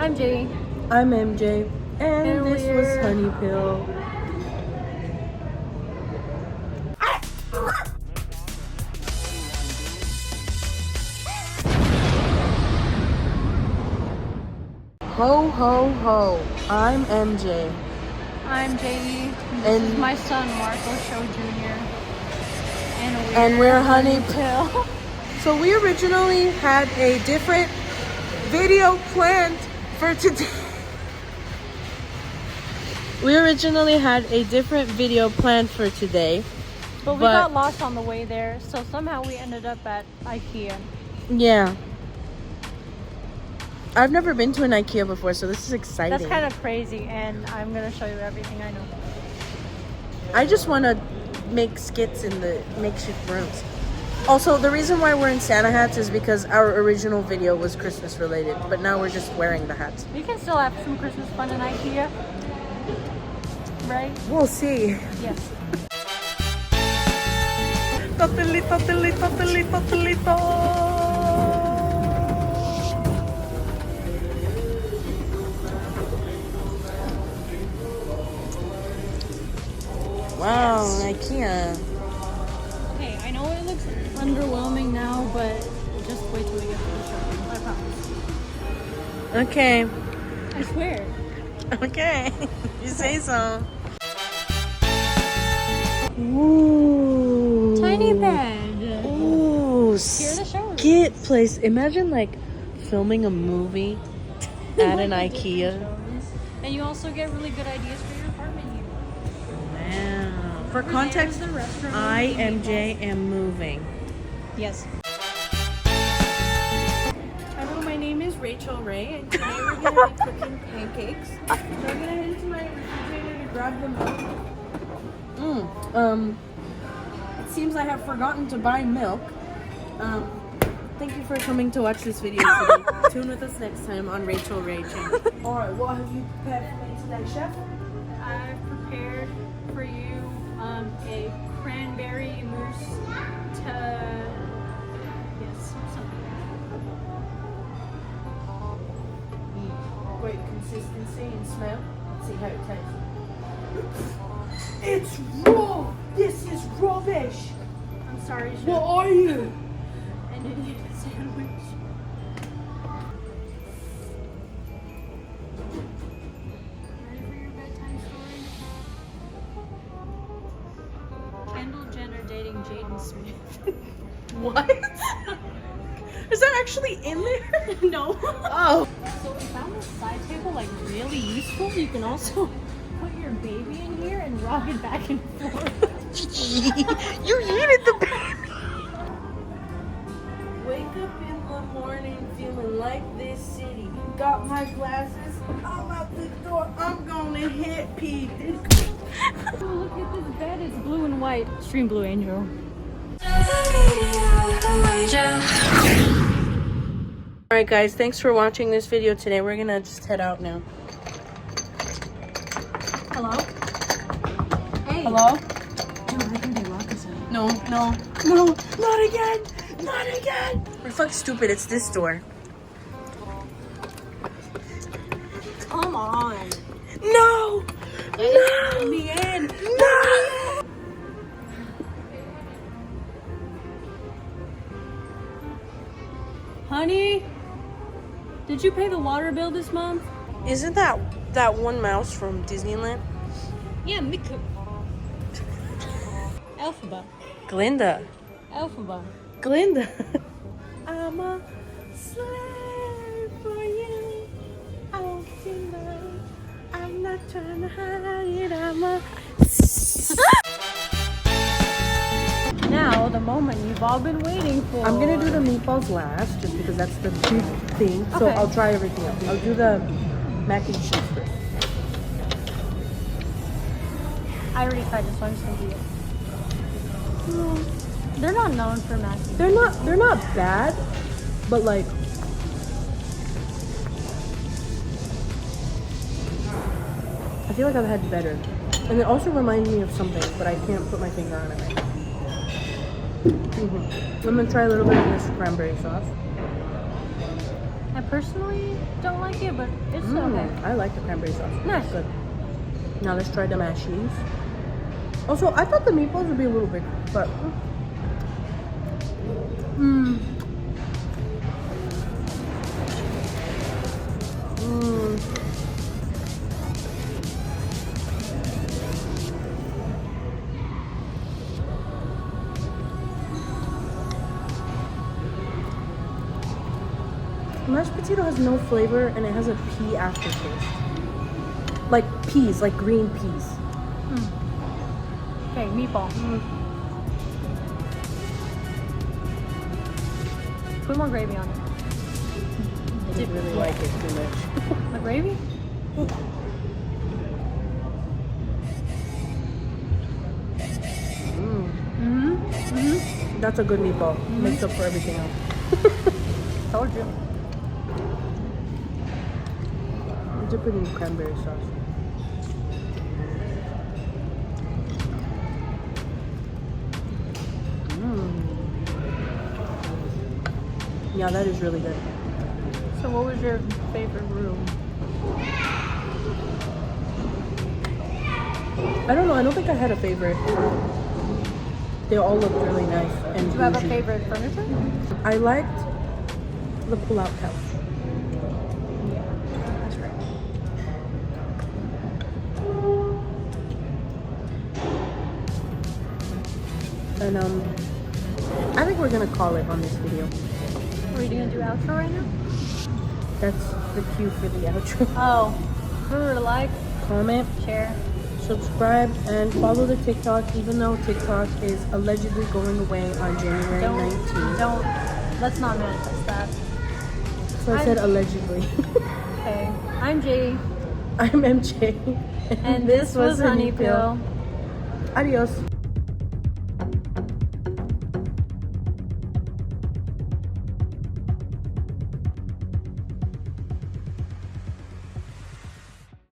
I'm Jayi. I'm MJ. And this was Honey Pill. Ho, ho, ho. I'm MJ. I'm Jayi. This is my son, Marco Show Jr. And we're Honey Pill. So we originally had a different video planned for today. But we got lost on the way there, so somehow we ended up at IKEA. Yeah. I've never been to an IKEA before, so this is exciting. That's kind of crazy, and I'm going to show you everything I know. I just want to make skits in the makeshift rooms. Also, the reason why we're in Santa hats is because our original video was Christmas related, but now we're just wearing the hats. You can still have some Christmas fun in IKEA, right? We'll see. Yes. Wow, IKEA. Okay, I know it looks underwhelming now, but just wait till we get to the showroom. I promise. Okay. I swear. Okay. You say so. Ooh. Tiny bed. Ooh. Here's the showroom. Skit place. Imagine like filming a movie at an IKEA. And you also get really good ideas for your apartment here. Wow. For context, I, MJ, am moving. Yes. Hello, my name is Rachel Ray, and today we're going to be cooking pancakes. So I'm going to head into my refrigerator to grab them out. It seems I have forgotten to buy milk. Thank you for coming to watch this video today. Tune with us next time on Rachel Ray channel. Alright, what have you prepared for me today, Chef? I've prepared for you a cranberry mousse something. Great consistency and smell. Let's see how it tastes. It's raw! This is rubbish! I'm sorry, Chef. What are you? An Indian sandwich. Ready for your bedtime story? Kendall Jenner dating Jaden Smith. What? Is that actually in there? No. Oh. So we found this side table like really useful. You can also put your baby in here and rock it back and forth. You yeeted the baby. Wake up in the morning feeling like this city. Got my glasses, I'm out the door, I'm gonna hit P. Oh, look at this bed, it's blue and white. Stream Blue Angel. Alright guys, thanks for watching this video today. We're gonna just head out now. Hello? Hey. Hello? Dude, I think they locked us out. No, no, no, not again! Not again! We're fucking stupid, it's this door. Come on. No! Let me in. No! Honey, did you pay the water bill this month? Isn't that one mouse from Disneyland? Yeah, Miku. Elphaba. Glinda. Elphaba. Glinda. I'm a slave for you. All tonight. I'm not trying to hide it. I'm a. Now, the moment you've all been waiting for. I'm gonna do the meatballs last, just because that's the big thing. So Okay. I'll try everything else. I'll do the mac and cheese first. I already tried this one, I'm just gonna do it. They're not known for mac and cheese. They're not bad, but like I feel like I've had better. And it also reminds me of something, but I can't put my finger on it right now. I'm gonna try a little bit of this cranberry sauce. I personally don't like it, but it's okay. I like the cranberry sauce. Nice. It's good. Now let's try the mashed cheese. Also, I thought the meatballs would be a little big, but mashed potato has no flavor and it has a pea aftertaste. Like peas, like green peas. Okay, meatball. Put more gravy on it. I didn't really like it too much. The gravy? That's a good meatball. Makes up for everything else. Told you. Dip it in cranberry sauce. Yeah, that is really good. So what was your favorite room? I don't know. I don't think I had a favorite. They all looked really nice and Do you have a bougie. favorite furniture? I liked the pull-out couch. Yeah, that's right. And I think we're gonna call it on this video. Are you gonna do outro right now? That's the cue for the outro. Oh, remember to like, Comment, share. subscribe, and follow the TikTok, even though TikTok is allegedly going away on January 19th. Let's not manifest that. So I said allegedly. Okay, I'm Jayi, I'm MJ. and this was Honey Pill. Adios.